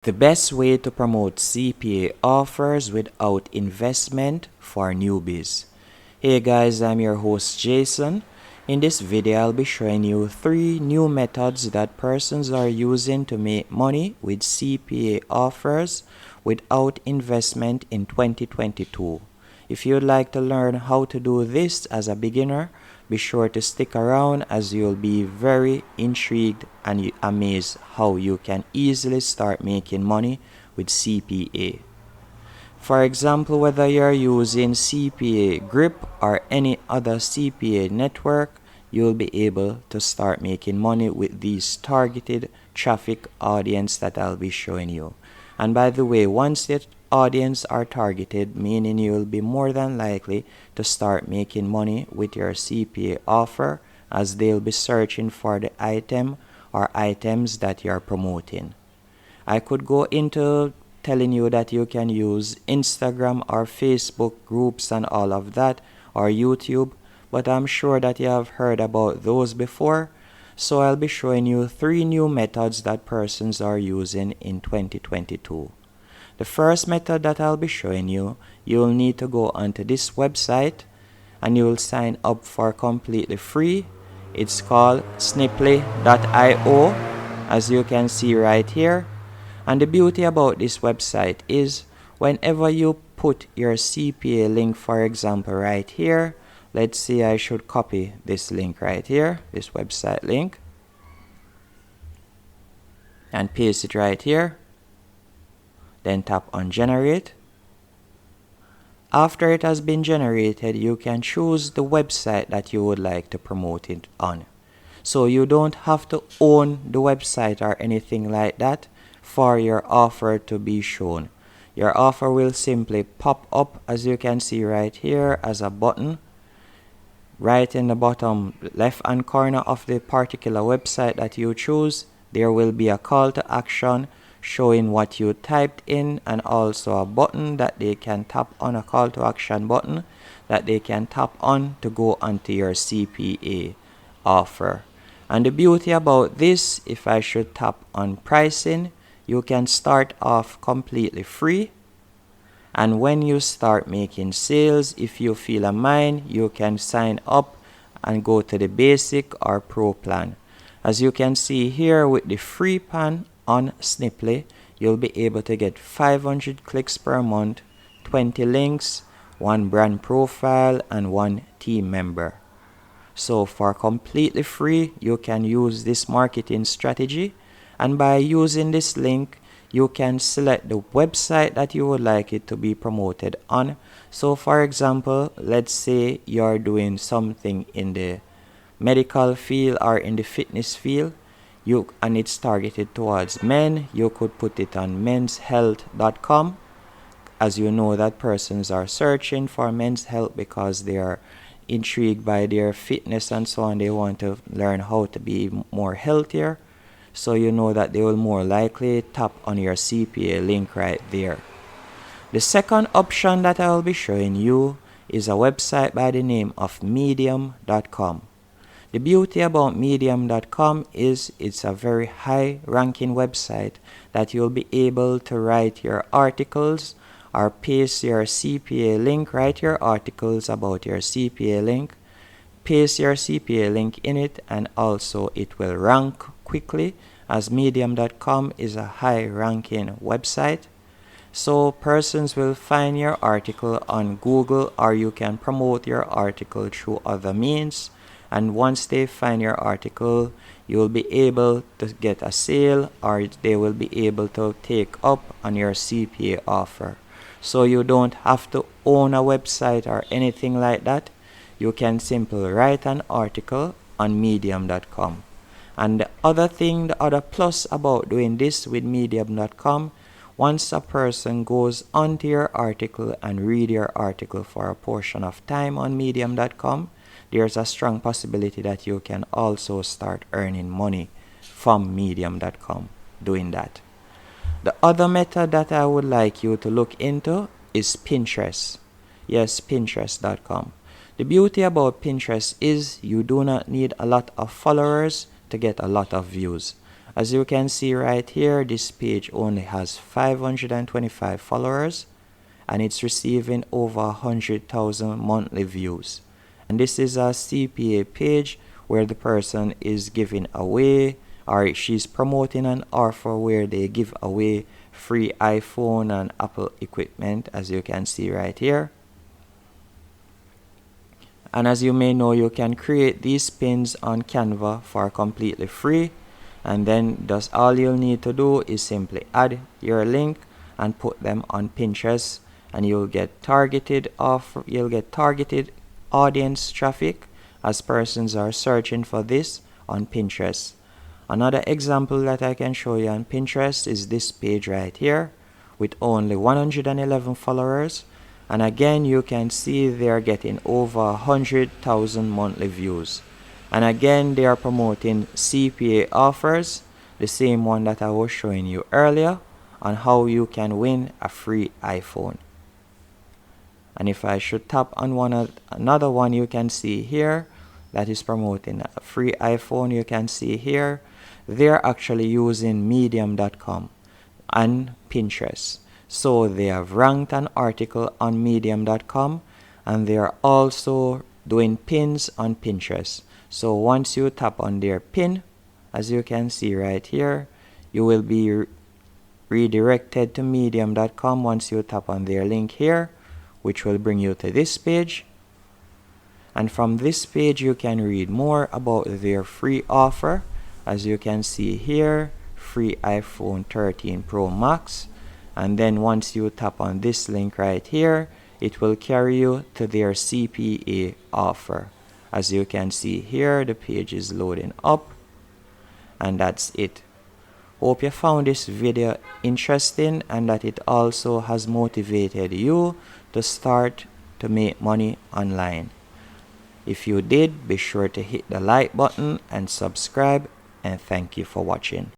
The best way to promote CPA offers without investment for newbies. Hey guys, I'm your host Jason. In this video, I'll be showing you 3 new methods that persons are using to make money with CPA offers without investment in 2022. If you'd like to learn how to do this as a beginner, be sure to stick around as you'll be very intrigued and amazed how you can easily start making money with CPA. For example, whether you're using CPA Grip or any other CPA network, you'll be able to start making money with these targeted traffic audience that I'll be showing you. And by the way, once the audience are targeted, meaning you'll be more than likely to start making money with your CPA offer, as they'll be searching for the item or items that you're promoting. I could go into telling you that you can use Instagram or Facebook groups and all of that, or YouTube, but I'm sure that you have heard about those before. So I'll be showing you 3 new methods that persons are using in 2022. The first method that I'll be showing you, you'll need to go onto this website and you'll sign up for completely free. It's called Snipley.io, as you can see right here. And the beauty about this website is whenever you put your CPA link, for example, right here, let's say I should copy this link right here, this website link, and paste it right here. Then tap on generate. After it has been generated, you can choose the website that you would like to promote it on. So you don't have to own the website or anything like that for your offer to be shown. Your offer will simply pop up, as you can see right here, as a button right in the bottom left hand corner of the particular website that you choose. There will be a call to action showing what you typed in, and also a button that they can tap on, a call to action button that they can tap on to go onto your CPA offer. And the beauty about this, if I should tap on pricing, you can start off completely free, and when you start making sales, if you feel a mind, you can sign up and go to the basic or pro plan. As you can see here, with the free plan on Snipley, you'll be able to get 500 clicks per month, 20 links, 1 brand profile, and 1 team member. So for completely free, you can use this marketing strategy, and by using this link, you can select the website that you would like it to be promoted on. So for example, let's say you're doing something in the medical field or in the fitness field, and it's targeted towards men. You could put it on menshealth.com, as you know that persons are searching for men's health because they are intrigued by their fitness and so on. They want to learn how to be more healthier, so you know that they will more likely tap on your CPA link right there. The second option that I will be showing you is a website by the name of medium.com. The beauty about medium.com is it's a very high ranking website that you'll be able to write your articles or paste your CPA link, write your articles about your CPA link, paste your CPA link in it, and also it will rank quickly, as medium.com is a high ranking website. So persons will find your article on Google, or you can promote your article through other means. And once they find your article, you will be able to get a sale, or they will be able to take up on your CPA offer. So you don't have to own a website or anything like that. You can simply write an article on medium.com. And the other plus about doing this with medium.com, once a person goes onto your article and read your article for a portion of time on medium.com, there's a strong possibility that you can also start earning money from medium.com doing that. The other method that I would like you to look into is Pinterest. Yes, Pinterest.com. The beauty about Pinterest is you do not need a lot of followers to get a lot of views. As you can see right here, this page only has 525 followers and it's receiving over 100,000 monthly views. And this is a CPA page where the person is giving away, or she's promoting an offer where they give away free iPhone and Apple equipment, as you can see right here. And as you may know, you can create these pins on Canva for completely free, and then just all you'll need to do is simply add your link and put them on Pinterest, and you'll get targeted audience traffic as persons are searching for this on Pinterest. Another example that I can show you on Pinterest is this page right here with only 111 followers, and again you can see they are getting over 100,000 monthly views. And again they are promoting CPA offers, the same one that I was showing you earlier, on how you can win a free iPhone. And if I should tap on another one, you can see here that is promoting a free iPhone. You can see here they're actually using medium.com and Pinterest. So they have ranked an article on medium.com, and they are also doing pins on Pinterest. So once you tap on their pin, as you can see right here, you will be redirected to medium.com once you tap on their link here, which will bring you to this page. And from this page you can read more about their free offer. As you can see here, free iPhone 13 Pro Max. And then once you tap on this link right here, it will carry you to their CPA offer. As you can see here, the page is loading up, and that's it. Hope you found this video interesting and that it also has motivated you to start to make money online. If you did, be sure to hit the like button and subscribe, and thank you for watching.